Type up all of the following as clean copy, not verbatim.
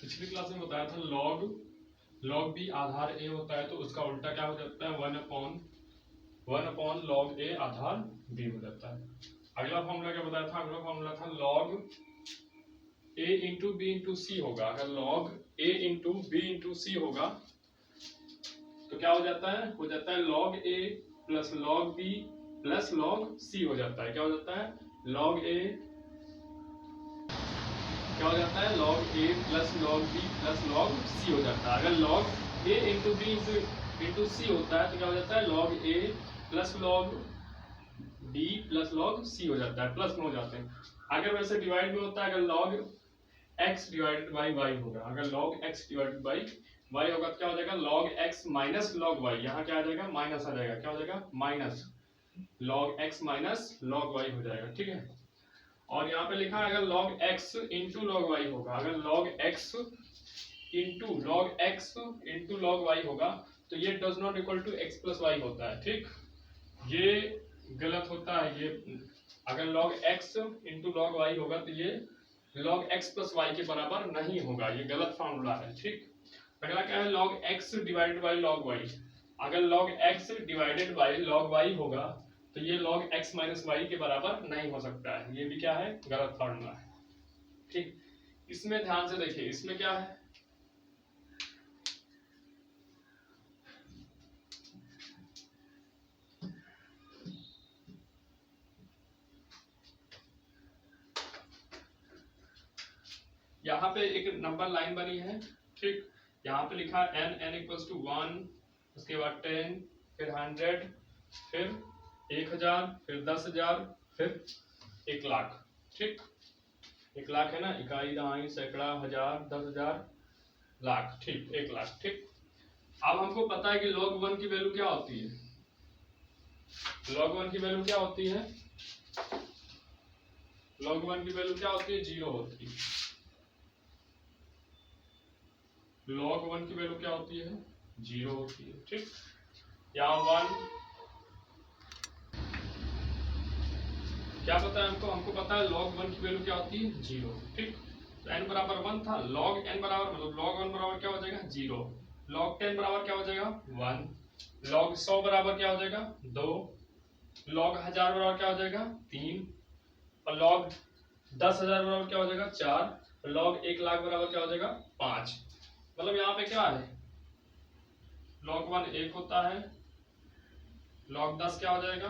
पिछली क्लास में बताया था लॉग बी आधार ए होता है तो उसका उल्टा क्या हो जाता है, वन अपॉन लॉग ए आधार बी हो जाता है। अगला फॉर्मूला क्या बताया था, अगला फॉर्मूला था log A into B into C होगा। अगर log A into B into C होगा तो क्या हो जाता है log A plus log B plus log C हो जाता है। क्या हो जाता है लॉग ए, क्या हो जाता है log A plus log B plus log C हो जाता है। अगर log A into B into C होता है तो क्या हो जाता है log A plus log B plus log C हो जाता है, प्लस में हो जाते हैं। अगर वैसे डिवाइड में होता है, अगर log x divided by y होगा, अगर log x divided by y होगा तो क्या हो जाएगा log x minus log y, यहाँ क्या आ जाएगा माइनस आ जाएगा, क्या हो जाएगा minus log x minus log y हो जाएगा। ठीक है, और यहाँ पे लिखा है अगर log x into log y होगा, अगर log x into log y होगा तो ये does not equal to x plus y होता है। ठीक, ये गलत होता है। ये अगर log x into log y होगा तो ये log x प्लस वाई के बराबर नहीं होगा, ये गलत फॉर्मूला है। ठीक, अगला क्या है log x divided by log y। अगर log x divided by log y होगा तो ये log x माइनस वाई के बराबर नहीं हो सकता है, ये भी क्या है गलत फॉर्मूला है। ठीक, इसमें ध्यान से देखिए, इसमें क्या है यहाँ पे एक नंबर लाइन बनी है। ठीक, यहाँ पे लिखा है n इक्वल्स टू 1, उसके बाद 10, फिर 100, फिर 1000, फिर 10,000, फिर 1 लाख। ठीक, 1 लाख है ना, इकाई, दहाई, सैकड़ा, हजार, 10,000, लाख। ठीक, 1 लाख। ठीक, अब हमको पता है कि log 1 की वैल्यू क्या होती है, log 1 की वैल्यू क्या होती है, log 1 की वैल्यू क्या होती है 0 होती है। log 1 की वैल्यू क्या होती है 0 होती है। ठीक, यहाँ 1 क्या पता है हमको पता है log 1 की वैल्यू क्या होती है 0। ठीक, तो n बराबर 1 था, log n बराबर मतलब log 1 बराबर क्या हो जाएगा 0, log 10 बराबर क्या हो जाएगा 1, log 100 बराबर क्या हो जाएगा 2, log 1000 बराबर क्या हो जाएगा 3, और log 10,000 बराबर क्या हो जाएगा 4, और log 1 लाख बराबर क्या हो जाएगा 5। मतलब यहाँ पे क्या है log 1 1 होता है, log 10 क्या हो जाएगा,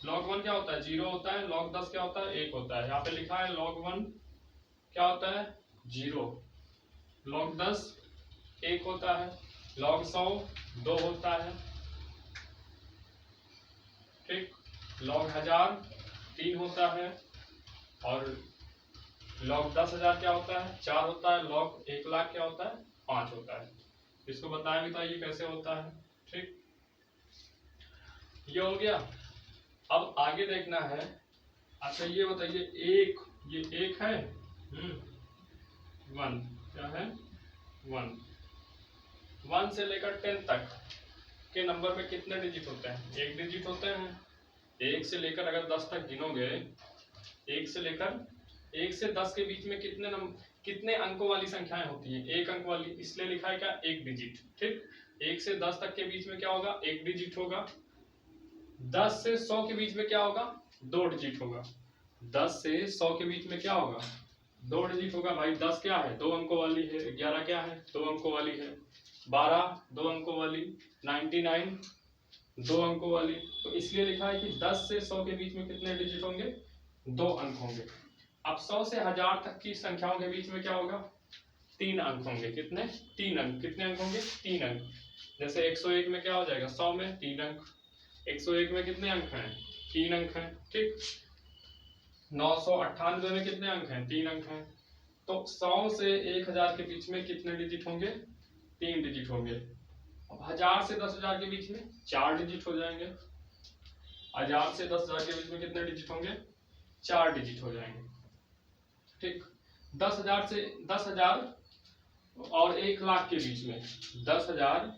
log 1 क्या होता है 0 होता है, log 10 क्या होता है 1 होता है। यहाँ पे लिखा है log 1 क्या होता है 0, log 10 1 होता है, log 100 2 होता है। ठीक, log 1000 3 होता है, और log 10,000 क्या होता है 4 होता है, log 1 लाख क्या होता है 5 होता है। इसको बताया भी था ये कैसे होता है। ठीक, ये हो गया। अब आगे देखना है। अच्छा ये बताइए ये एक है 1, क्या है 1 से लेकर 10 तक के नंबर में कितने डिजिट होते हैं, 1 डिजिट होते हैं। 1 से लेकर अगर 10 तक गिनोगे, 1 से 10 के बीच में कितने अंकों वाली संख्याएं होती हैं, 1 अंक वाली, इसलिए लिखा है क्या 1 डिजिट। ठीक, 1 से 10 तक के बीच में क्या होगा 1 डिजिट होगा। 10 से 100 के बीच में क्या होगा 2 डिजिट होगा। 10 से 100 के बीच में क्या होगा 2 डिजिट होगा। भाई 10 क्या है 2 अंकों वाली है, 11 क्या है 2 अंकों वाली है, 12 2 अंकों वाली, 99 2 अंकों वाली। तो इसलिए लिखा है कि 10 से 100 के बीच में कितने डिजिट होंगे 2 अंक होंगे। अब 100 से 1000 तक की संख्याओं के बीच में क्या होगा 3 अंक होंगे। कितने 3 अंक, कितने अंक होंगे 3 अंक। जैसे 101 में क्या हो जाएगा 100 में 3 अंक, 101 में कितने अंक हैं 3 अंक हैं। ठीक, 998 में कितने अंक हैं 3 अंक हैं। तो 100 से 1000 के बीच में कितने डिजिट होंगे 3 डिजिट होंगे। अब 1000 से 10,000 के बीच में 4 डिजिट हो जाएंगे। 1000 से 10,000 के बीच में कितने डिजिट होंगे 4 डिजिट हो जाएंगे। ठीक, 10,000 और 1 लाख के बीच में, 10,000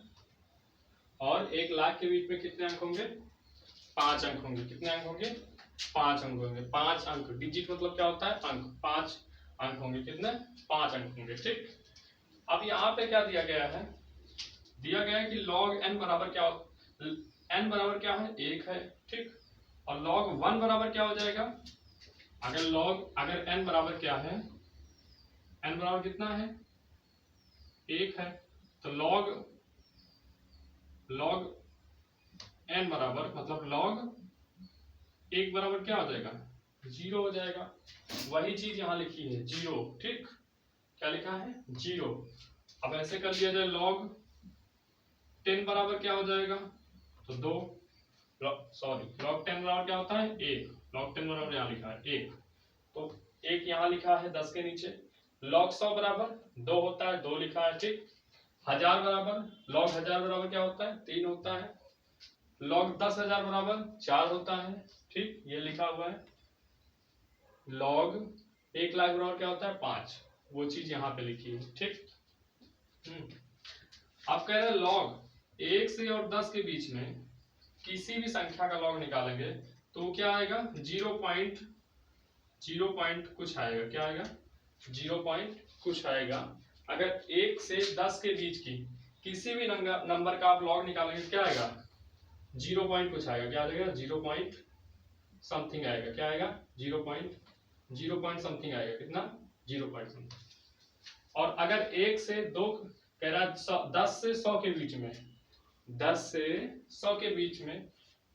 और 1 लाख के बीच में कितने अंक होंगे 5 अंक होंगे। कितने अंक होंगे 5 अंक होंगे। 5 अंक, डिजिट मतलब क्या होता है अंक, 5 अंक होंगे। कितने 5 अंक होंगे। ठीक, अब यहाँ पे क्या दिया गया है, दिया गया है कि log n बराबर क्या, n बराबर क्या है 1 है, ठीक। और log 1 बराबर क्या हो जाएगा, अगर n बराबर क्या है, n बराबर कितना है 1 है, तो log n बराबर मतलब log 1 बराबर क्या हो जाएगा 0 हो जाएगा। वही चीज यहाँ लिखी है 0, ठीक। क्या लिखा है 0। अब ऐसे कर लिया जाए log 10 बराबर क्या हो जाएगा, तो 2, सॉरी log 10 बराबर क्या होता है 1, log 10 बराबर यहाँ लिखा है 1, तो 1 यहाँ लिखा है 10 के नीचे। log 100 बराबर 2 होता है, 2 लिखा है, ठीक। 1000 बराबर log 1000 बराबर क्या होता है 3 होता है। log 10,000 बराबर 4 होता है, ठीक, ये लिखा हुआ है। log 1 लाख बराबर क्या होता है 5, वो चीज यहाँ पे लिखी है, ठीक। आप कह रहे हैं log 1 से और 10 के बीच में किसी भी संख्या का log निकालेंगे तो क्या आएगा 0 पॉइंट कुछ आएगा, क्या आएगा 0 पॉइंट कुछ आएगा। अगर 1 से 10 के बीच की किसी भी नंबर का आप log निकालेंगे क्या आएगा 0 पॉइंट कुछ आएगा, क्या आएगा 0 पॉइंट समथिंग आएगा, क्या आएगा 0 पॉइंट समथिंग आएगा, कितना 0 पॉइंट समथिंग। और अगर 1 से 2 कह रहा है 10 से 100 के बीच में, 10 से 100 के बीच में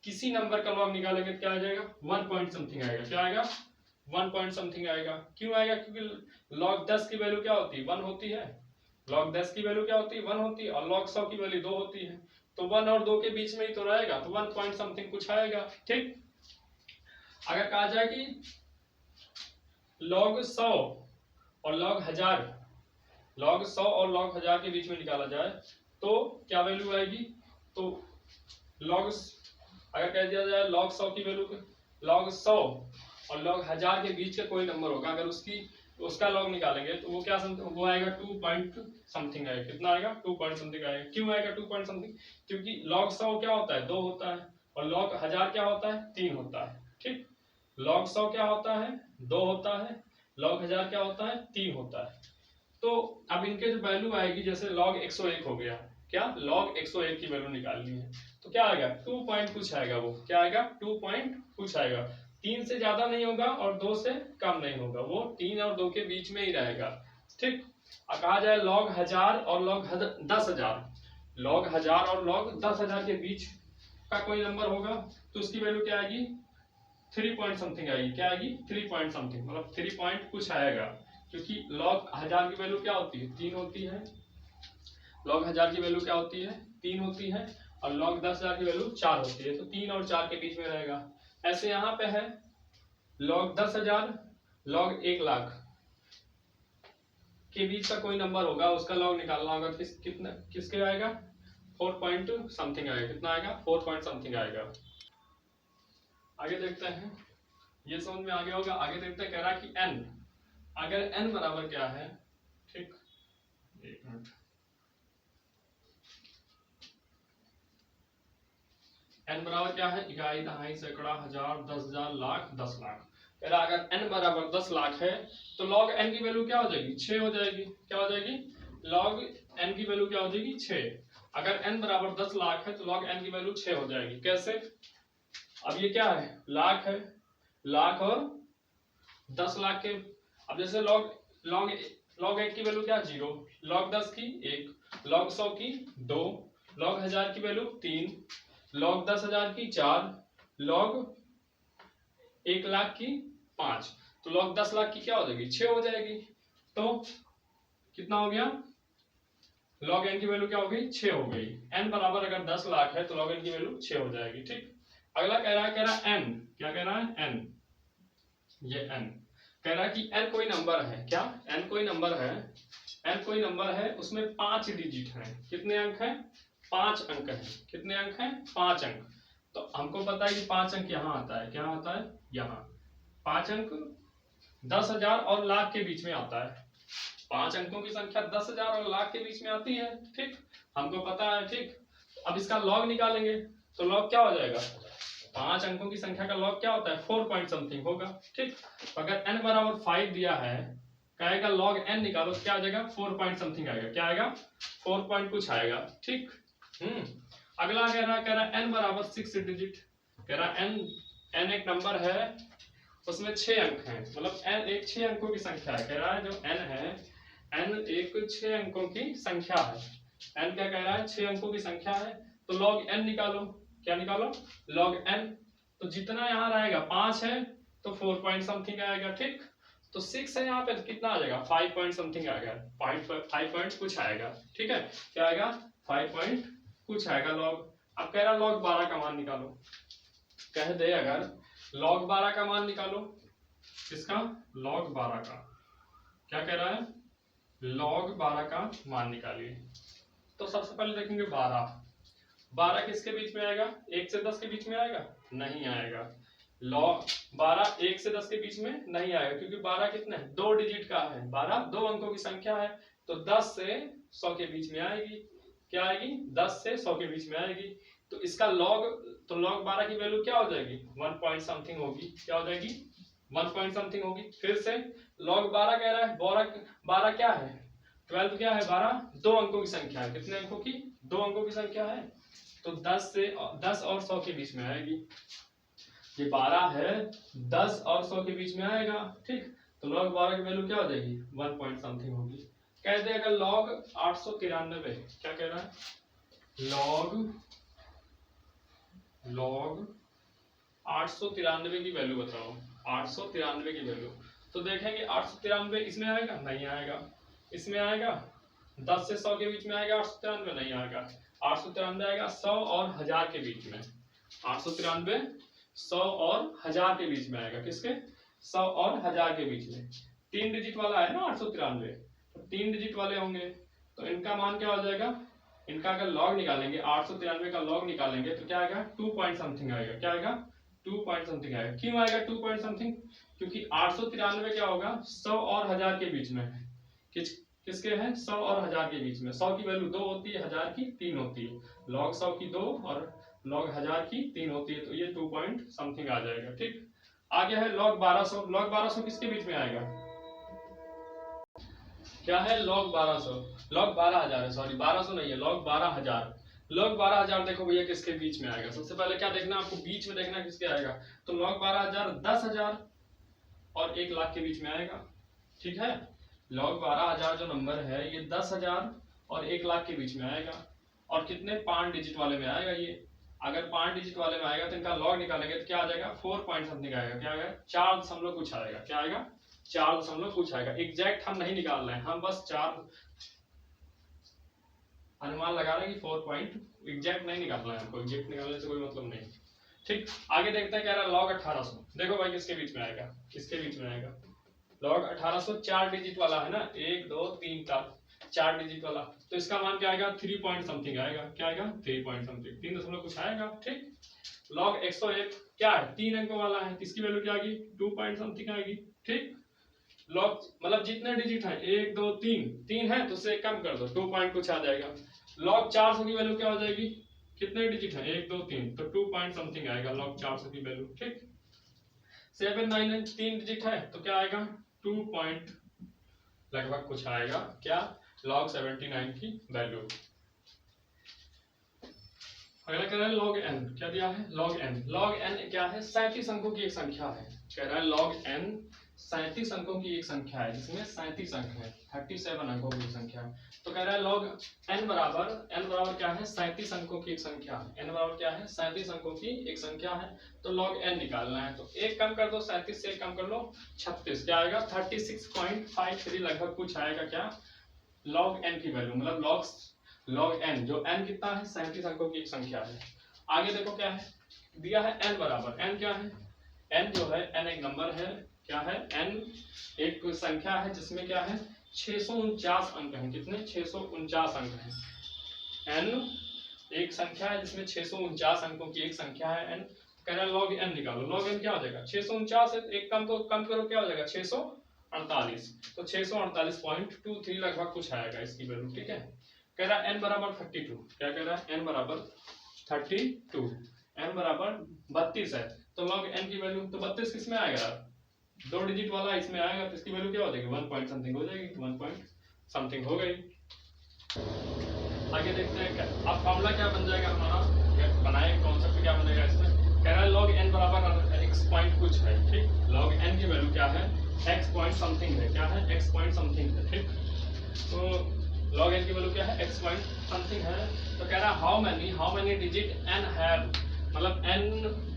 किसी नंबर का log निकालेंगे क्या आ जाएगा 1 पॉइंट समथिंग आएगा, क्या आएगा 1 पॉइंट समथिंग आएगा। क्यों आएगा, क्योंकि log 10 की वैल्यू क्या होती है 1 होती है, log 10 की वैल्यू क्या होती है 1 होती है, और log 100 की वैल्यू 2 होती है, तो 1 और 2 के बीच में ही तो रहेगा, तो 1 पॉइंट समथिंग कुछ आएगा, ठीक। अगर कहा जाए कि log 100 और log 1000, log 100 और log 1000 के बीच में निकाला जाए तो क्या वैल्यू आएगी, तो log अगर कह दिया जाए log 100 की वैल्यू, log 100 और log 1000 के बीच का कोई नंबर होगा, अगर उसका log निकालेंगे तो वो क्या वो आएगा 2 पॉइंट समथिंग आएगा, कितना आएगा 2 पॉइंट समथिंग आएगा। क्यों आएगा 2 पॉइंट समथिंग, क्योंकि log 100 क्या होता है 2 होता है, और log 1000 क्या होता है 3 होता है, ठीक। log 100 क्या होता है 2 होता है, log 1000 क्या होता है 3 होता है। तो अब इनके जो वैल्यू आएगी, जैसे log 101 हो गया, क्या log 101 की वैल्यू निकालनी है तो क्या आएगा 2 पॉइंट कुछ आएगा, वो क्या आएगा 2 पॉइंट कुछ आएगा। 3 से ज्यादा नहीं होगा और 2 से कम नहीं होगा, वो 3 और 2 के बीच में ही रहेगा, ठीक। अब कहा जाए log 1000 और log 10,000, log 1000 और log 10,000 के बीच का कोई नंबर होगा तो उसकी वैल्यू क्या आएगी 3 पॉइंट समथिंग आएगी, क्या आएगी 3 पॉइंट समथिंग, मतलब 3 पॉइंट कुछ आएगा, क्योंकि log 1000 की वैल्यू क्या होती है 3 होती है, log 1000 की वैल्यू क्या होती है 3 होती है, और log 10,000 की वैल्यू 4 होती है, तो 3 और 4 के बीच में रहेगा। ऐसे यहाँ पे है log 10,000 log 1 लाख के बीच का कोई नंबर होगा, उसका log निकालना होगा, किसके आएगा 4 पॉइंट समथिंग आएगा, कितना आएगा 4 पॉइंट समथिंग आएगा। आगे देखते हैं, ये समझ में आ गया होगा। आगे देखते हैं, कह रहा है कि n, अगर n बराबर क्या है, ठीक, एक मिनट, n बराबर क्या है इकाई, दहाई, सैकड़ा, हजार, 10,000, लाख, 10 लाख। कह रहा अगर n बराबर 10 लाख है तो log n की वैल्यू क्या हो जाएगी 6 हो जाएगी, क्या हो जाएगी log n की वैल्यू क्या हो जाएगी 6। अगर n बराबर 10 लाख है तो log n की वैल्यू 6 हो जाएगी। कैसे, अब ये क्या है लाख है, लाख और 10 लाख के, अब जैसे log 1 की वैल्यू क्या 0, log 10 की 1, log 100 की 2, log 1000 की वैल्यू 3, log 10,000 की 4, log 1 लाख की 5, तो log 10 लाख की क्या हो जाएगी 6 हो जाएगी। तो कितना हो गया log n की वैल्यू क्या हो गई 6 हो गई। n बराबर अगर 10 लाख है तो log n की वैल्यू 6 हो जाएगी, ठीक। अगला कह रहा है n, क्या कह रहा है n, ये n कह रहा है कि n कोई नंबर है, क्या n कोई नंबर है, n कोई नंबर है उसमें 5 डिजिट हैं, कितने अंक हैं 5 अंक हैं, कितने अंक हैं 5 अंक। तो हमको पता है कि 5 अंक यहाँ आता है, क्या आता है यहाँ 5 अंक 10,000 और लाख के बीच में आता है, 5 अंकों की संख्या 10,000 और लाख के बीच में आती है, ठीक, हमको पता है, ठीक। अब इसका log निकालेंगे तो log क्या हो जाएगा 5 अंकों की संख्या का log क्या होता है 4 पॉइंट समथिंग होगा, ठीक। अगर n बराबर 5 दिया है कहेगा log n निकालो, क्या आ जाएगा 4 पॉइंट समथिंग आएगा, क्या आएगा 4 पॉइंट कुछ आएगा, ठीक। अगला कह रहा n बराबर 6 डिजिट, कह रहा n एक नंबर है, उसमें 6 अंक हैं, मतलब n एक 6 अंकों की संख्या है। कह रहा है जो n है, n एक 6 अंकों की संख्या है। n क्या कह रहा है 6 अंकों की संख्या है, तो log n निकालो, क्या निकालो log n। तो जितना यहाँ रहेगा 5 है तो 4 पॉइंट समथिंग आएगा, ठीक। तो 6 है यहाँ पे तो कितना आ जाएगा 5 पॉइंट समथिंग आएगा, 5 पॉइंट कुछ आएगा, ठीक है। क्या आएगा 5 पॉइंट कुछ आएगा log। अब कह रहा log 12 का मान निकालो, कह दे अगर log 12 का मान निकालो, किसका log 12 का, क्या कह रहा है log 12 का मान निकालिए। तो सबसे पहले देखेंगे 12 किसके बीच में आएगा, 1 से 10 के बीच में आएगा, नहीं आएगा। log 12 1 से 10 के बीच में नहीं आएगा, क्योंकि 12 कितना है 2 डिजिट का है, 12 2 अंकों की संख्या है, तो 10 से 100 के बीच में आएगी, क्या आएगी 10 से 100 के बीच में आएगी। तो इसका log, तो log 12 की वैल्यू क्या हो जाएगी 1 पॉइंट समथिंग होगी, क्या हो जाएगी 1 पॉइंट समथिंग होगी। फिर से log 12 कह रहा है, 12 क्या है 12 क्या है 12 2 अंकों की संख्या है, कितने अंकों की 2 अंकों की संख्या है, तो 10 और 100 के बीच में आएगी। ये 12 है 10 और 100 के बीच में आएगा, ठीक। तो log 12 की वैल्यू क्या हो जाएगी 1 पॉइंट समथिंग होगी। कहते हैं अगर log 893, क्या कह रहा है log 893 की वैल्यू बताओ, 893 की वैल्यू। तो देखेंगे 893 इसमें आएगा, नहीं आएगा, इसमें आएगा 10 से 100 के बीच में आएगा 893, नहीं आएगा। 893 आएगा 100 और 1000 के बीच में, 893 100 और 1000 के बीच में आएगा, किसके 100 और 1000 के बीच में। 3 डिजिट वाला है ना 893, तो 3 डिजिट वाले होंगे, तो इनका मान क्या हो जाएगा, इनका अगर log निकालेंगे 893 का log निकालेंगे तो क्या आएगा 2 पॉइंट समथिंग आएगा, क्या आएगा 2 पॉइंट समथिंग आएगा। क्यों आएगा 2 पॉइंट समथिंग, क्योंकि 893 क्या होगा 100 और 1000 के बीच में है, किसके हैं 100 और 1000 के बीच में। 100 की वैल्यू 2 होती है, 1000 की 3 होती है, log 100 की 2 और log 1000 की 3 होती है, तो ये 2 पॉइंट समथिंग आ जाएगा, ठीक। आगे है log 1200, log 1200 किसके बीच में आएगा, क्या है log 1200, log 12000 है, सॉरी 1200 नहीं है, log 12000। log 12000 देखो भैया किसके बीच में आएगा, सबसे पहले क्या देखना आपको बीच में देखना किसके आएगा, तो log 12000 10,000 और 1 लाख के बीच में आएगा, ठीक है। log 12000 जो नंबर है ये 10,000 और 1 लाख के बीच में आएगा, और कितने 5 डिजिट वाले में आएगा ये। अगर 5 डिजिट वाले में आएगा तो इनका log निकालेंगे तो क्या आ जाएगा 4 पॉइंट समथिंग आएगा, क्या आएगा 4 दशमलव कुछ आएगा, क्या आएगा 4 दशमलव कुछ आएगा। एग्जैक्ट हम नहीं निकाल रहे हैं, हम बस 4 अनुमान लगा रहे हैं कि 4 पॉइंट, एग्जैक्ट नहीं निकालना है हमको, एग्जैक्ट निकालने से कोई मतलब नहीं, ठीक। आगे देखते हैं, कह रहा है log 1800, देखो भाई किसके बीच में आएगा, किसके बीच में आएगा log 1800, 4 डिजिट वाला है ना, 1 2 3 4 डिजिट वाला, तो इसका मान क्या आएगा 3 पॉइंट समथिंग आएगा, क्या आएगा 3 पॉइंट समथिंग, 3 दशमलव कुछ आएगा, ठीक। log 101 क्या है 3 अंकों वाला है, इसकी वैल्यू क्या आएगी 2 पॉइंट समथिंग आएगी, ठीक। log मतलब जितने डिजिट है 1 2 3 है तो उससे कम कर दो 2 पॉइंट कुछ आ जाएगा। log 400 की वैल्यू क्या हो जाएगी, कितने डिजिट है 1 2 3, तो 2 पॉइंट समथिंग आएगा log 400 की वैल्यू, ठीक। 7 9 3 डिजिट है तो क्या आएगा 2 पॉइंट लगभग कुछ आएगा, क्या log 79 की वैल्यू। अगला कह रहा है log n, क्या दिया है log n क्या है 37 अंकों की एक संख्या है, कह रहा है log n 37 अंकों की एक संख्या है, जिसमें 37 अंक है, 37 अंकों की संख्या है। तो कह रहा है log n बराबर क्या है 37 अंकों की एक संख्या है, n बराबर क्या है 37 अंकों की एक संख्या है, तो log n निकालना है। तो एक कम कर दो 37 से, एक कम कर लो 36, क्या आएगा 36.53 लगभग कुछ आएगा, क्या log n की वैल्यू, मतलब log n, जो n कितना है 37 अंकों की एक संख्या है। आगे देखो क्या है दिया है n बराबर, n क्या है n जो है n एक नंबर है, क्या है n एक संख्या है जिसमें क्या है 649 अंक हैं, कितने 649 अंक हैं। n एक संख्या है जिसमें 649 अंकों की एक संख्या है n। कह रहा है log n निकालो, log n क्या हो जाएगा 649 है, एक कम तो कम करो क्या हो जाएगा 648, तो 648.23 लगभग कुछ आएगा इसकी वैल्यू, ठीक है। कह रहा है n बराबर 32, क्या कह रहा है n बराबर 32, n बराबर 32 है, तो log n की वैल्यू तो 32 किस में आएगा 2 डिजिट वाला इसमें आएगा तो इसकी वैल्यू क्या हो जाएगी 1 पॉइंट समथिंग हो जाएगी, 1 पॉइंट समथिंग हो गई। आगे देखते हैं क्या अब फॉर्मूला क्या बन जाएगा हमारा, बनाए कॉन्सेप्ट क्या बनेगा इसमें। कह रहा है log n बराबर x पॉइंट कुछ है, ठीक। log n की वैल्यू क्या है, x पॉइंट समथिंग है, क्या है x पॉइंट समथिंग है, ठीक। तो log n की वैल्यू क्या है x पॉइंट समथिंग है। तो कह रहा है how many digit n have, मतलब n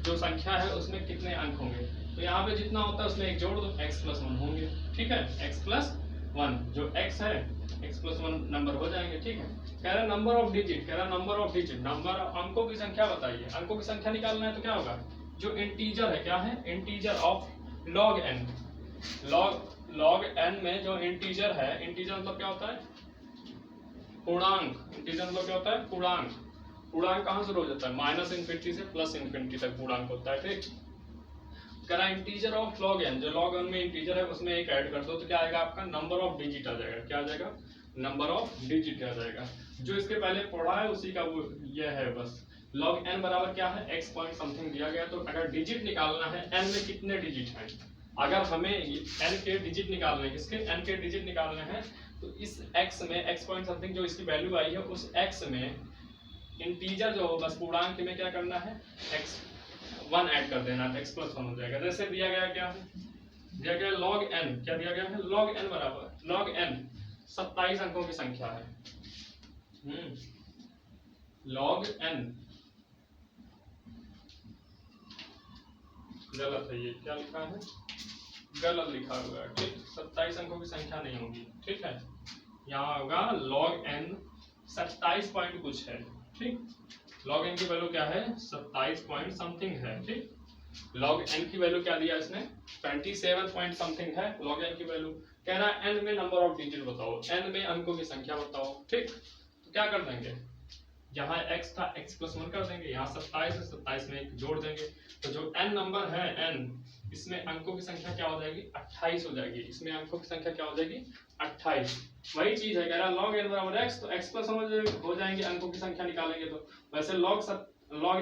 जो संख्या है उसमें कितने अंक होंगे। तो यहाँ पे जितना होता है उसमें एक जोड़ दो, x + 1 होंगे, ठीक है। x + 1 जो x है x + 1 नंबर हो जाएंगे, ठीक है। कह रहा है नंबर ऑफ डिजिट, कह रहा है नंबर ऑफ डिजिट, नंबर अंकों की संख्या बताइए। अंकों की संख्या निकालना है तो क्या होगा, जो इंटीजर है, क्या है integer of log n, log n में जो इंटीजर है, इंटीजर मतलब क्या होता है पूर्णांक, इंटीजर मतलब क्या होता है पूर्णांक। पूर्णांक कहाँ से हो जाता है, -∞ से +∞ तक पूर्णांक होता है, ठीक। कह रहा है इंटीजर ऑफ log n, जो log n में इंटीजर है उसमें एक ऐड कर दो तो क्या आएगा आपका नंबर ऑफ डिजिट आ जाएगा, क्या आ जाएगा नंबर ऑफ डिजिट आ जाएगा। जो इसके पहले पढ़ा है उसी का वो ये है बस। log n बराबर क्या है x पॉइंट समथिंग दिया गया, तो अगर डिजिट निकालना है n में कितने डिजिट हैं, अगर हमें n के डिजिट निकालने हैं, किसके n के डिजिट निकालने हैं, तो इस x में x पॉइंट समथिंग जो इसकी वैल्यू आई है उस x में इंटीजर जो हो बस पूर्णांक में क्या करना है x 1 ऐड कर देना, x + 1 हो जाएगा। जैसे दिया गया क्या है, दिया गया log n, क्या दिया गया है log n बराबर log n 27 अंकों की संख्या है। log n गलत है, ये क्या लिखा है गलत लिखा हुआ है, ठीक। 27 अंकों की संख्या नहीं होगी, ठीक है। यहाँ होगा log n 27 पॉइंट कुछ है, ठीक। log n की वैल्यू क्या है 27 पॉइंट समथिंग है, ठीक। log n की वैल्यू क्या दिया इसने 27 पॉइंट समथिंग है log n की वैल्यू। कह रहा है n में नंबर ऑफ डिजिट बताओ, n में अंकों की संख्या बताओ, ठीक। तो क्या कर देंगे, यहाँ x था x + 1 कर देंगे, यहाँ 27 है 27 में एक जोड़ देंगे, तो जो n नंबर है n, इसमें अंकों की संख्या क्या हो जाएगी 28 हो जाएगी, इसमें अंकों की संख्या क्या हो जाएगी 28। वही चीज है, कह रहा log n बराबर x, तो x + 1 हो जाएंगे अंकों की संख्या निकालेंगे तो। वैसे log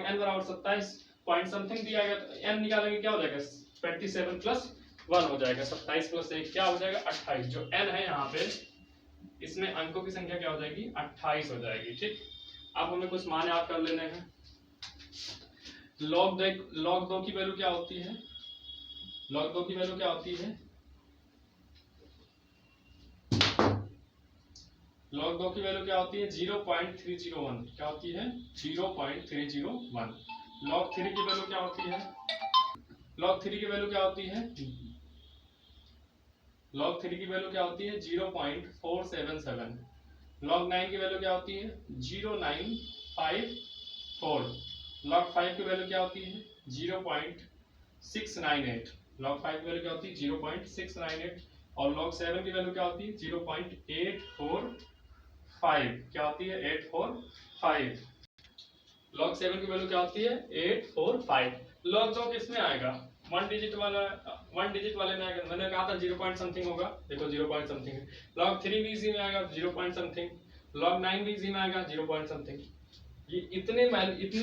n बराबर 27 पॉइंट समथिंग दिया गया, तो n निकालेंगे क्या हो जाएगा 27 + 1 हो जाएगा, 27 + 1 क्या हो जाएगा 28। जो n है यहाँ पे इसमें अंकों की संख्या क्या हो जाएगी 28 हो जाएगी, ठीक। अब हमें कुछ मान याद कर लेने हैं। log 2 की वैल्यू क्या होती है, log 2 की वैल्यू क्या होती है, log 2 की वैल्यू क्या होती है 0.301, क्या होती है 0.301। log 3 की वैल्यू क्या होती है, log 3 की वैल्यू क्या होती है, log 3 की वैल्यू क्या होती है 0.477। log 9 की वैल्यू क्या होती है 0.954। log 5 की वैल्यू क्या होती है 0.698। log 5 की वैल्यू क्या होती है 0.698 और log 7 की वैल्यू क्या होती है 0.845, क्या होती है 845। log 7 की वैल्यू क्या होती है 845। log 2 किस में आएगा 1 डिजिट वाले में आएगा, मैंने कहा था 0 पॉइंट समथिंग होगा, देखो 0 पॉइंट समथिंग है। log 3 भी इसी में आएगा 0 पॉइंट समथिंग, log 9 भी इसी में आएगा 0 पॉइंट समथिंग। ये इतनी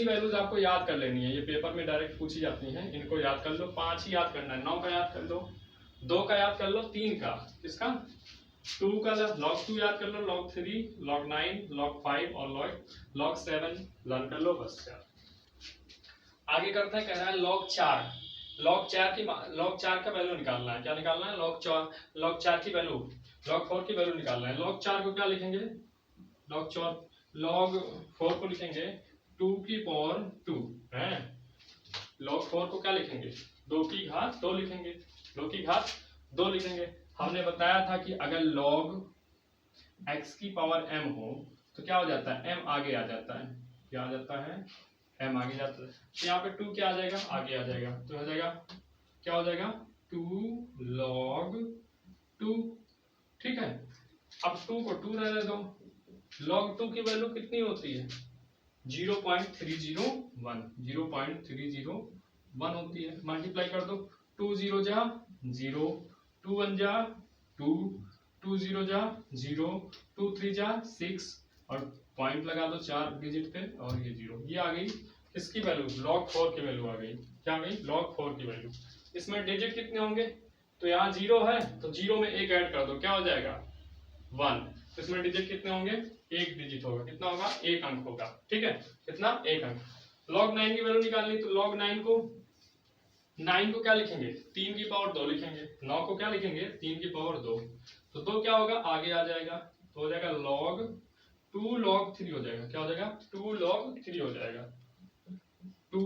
वैल्यूज आपको याद कर लेनी है, ये पेपर में डायरेक्ट पूछी जाती हैं, इनको याद कर लो। 5 ही याद करना है, 9 का याद कर लो, 2 का याद कर लो, 3 का, किसका 2 का log 2 याद कर लो, log 3, log 9, log 5 और log 7 लर्न कर लो, बस यार। आगे करते हैं, कह रहा है log 4 का वैल्यू निकालना है, क्या निकालना है log 4 की वैल्यू, log 4 की वैल्यू निकालना है। log 4 को क्या लिखेंगे, log 4 को लिखेंगे 2 की पावर 2 है। log 4 को क्या लिखेंगे 2 की घात 2 लिखेंगे, 2 की घात 2 लिखेंगे। हमने बताया था कि अगर log x की पावर m हो तो क्या हो जाता है m आगे आ जाता है, क्या आ जाता है m आगे जाता है, तो यहाँ पे 2 क्या आ जाएगा आगे आ जाएगा, तो हो जाएगा क्या हो जाएगा 2 log 2, ठीक है। अब 2 को 2 रहने दो, log 2 की वैल्यू कितनी होती है 0.301 होती है। मल्टीप्लाई कर दो, 2 0 जा 0, 2 1 जा 2, 2 0 जा 0, 2 3 जा 6 और पॉइंट लगा दो 4 डिजिट पे और ये 0। ये आ गई इसकी वैल्यू, log 4 की वैल्यू आ गई, क्या आ गई log 4 की वैल्यू। इसमें डिजिट कितने होंगे तो यहाँ 0 है तो 0 में 1 ऐड कर दो, क्या हो जाएगा 1। तो इसमें डिजिट कितने होंगे, 1 डिजिट होगा, कितना होगा 1 अंक होगा, ठीक है, कितना 1 अंक। log 9 की वैल्यू निकालनी, तो log 9 को क्या लिखेंगे 3 की पावर 2 लिखेंगे, 9 को क्या लिखेंगे 3 की पावर 2, तो 2 क्या होगा आगे आ जाएगा, तो हो जाएगा log 2 log 3 हो जाएगा, क्या हो जाएगा 2 log 3 हो जाएगा। 2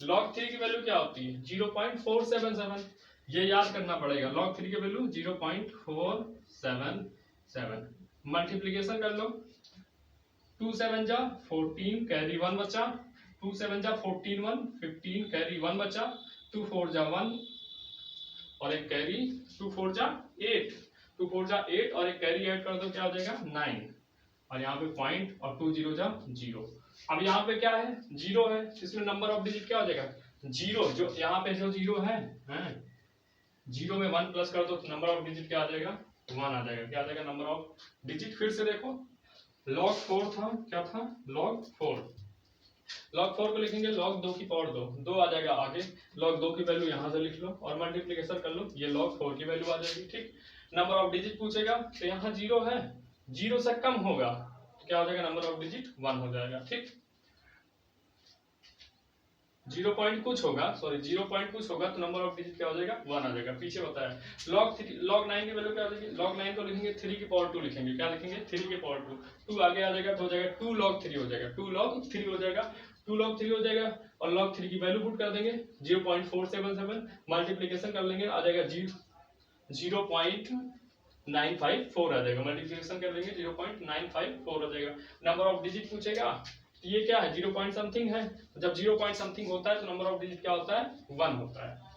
log 3 की वैल्यू क्या होती है 0.477, ये याद करना पड़ेगा, log 3 की वैल्यू 0.477। मल्टीप्लीकेशन कर लो, 2 7 जा 14 कैरी 1 बचा, 2 7 जा 14 1 15 कैरी 1 बचा, 2 4 जा 1 और एक कैरी, 2 4 जा 8, 2 4 जा 8 और एक कैरी ऐड कर दो, क्या हो जाएगा 9, और यहाँ पे पॉइंट और 2 0 जा 0। अब यहाँ पे क्या है 0 है, इसमें नंबर ऑफ डिजिट क्या हो जाएगा 0, जो यहाँ पे जो 0 है 0 में 1 प्लस कर दो तो नंबर ऑफ डिजिट क्या आ जाएगा 1 आ जाएगा, क्या आ जाएगा नंबर ऑफ डिजिट। फिर से देखो log 4 था, क्या था log 4 को लिखेंगे log 2 की पावर 2 आ जाएगा आगे, log 2 की वैल्यू यहाँ से लिख लो और मल्टीप्लीकेशन कर लो, ये log 4 की वैल्यू आ जाएगी, ठीक। नंबर ऑफ डिजिट पूछेगा तो यहाँ 0 है, 0 से कम होगा तो क्या हो जाएगा नंबर ऑफ डिजिट 1 हो जाएगा, ठीक। 0 पॉइंट कुछ होगा तो नंबर ऑफ डिजिट क्या हो जाएगा 1 आ जाएगा, पीछे बताया। log 9 की वैल्यू क्या हो जाएगी, log 9 को लिखेंगे 3 की पावर 2 लिखेंगे, क्या लिखेंगे 3 की पावर 2 आगे आ जाएगा तो हो जाएगा 2 log 3 हो जाएगा, 2 log 3 हो जाएगा, 2 log 3 हो जाएगा और log 3 की वैल्यू पुट कर देंगे 0.477, मल्टीप्लीकेशन कर लेंगे आ जाएगा 0.954 आ जाएगा, मल्टीप्लीकेशन कर लेंगे 0.954 हो जाएगा। नंबर ऑफ डिजिट पूछेगा ये क्या है 0 पॉइंट समथिंग है, जब 0 पॉइंट समथिंग होता है तो नंबर ऑफ डिजिट क्या होता है 1 होता है।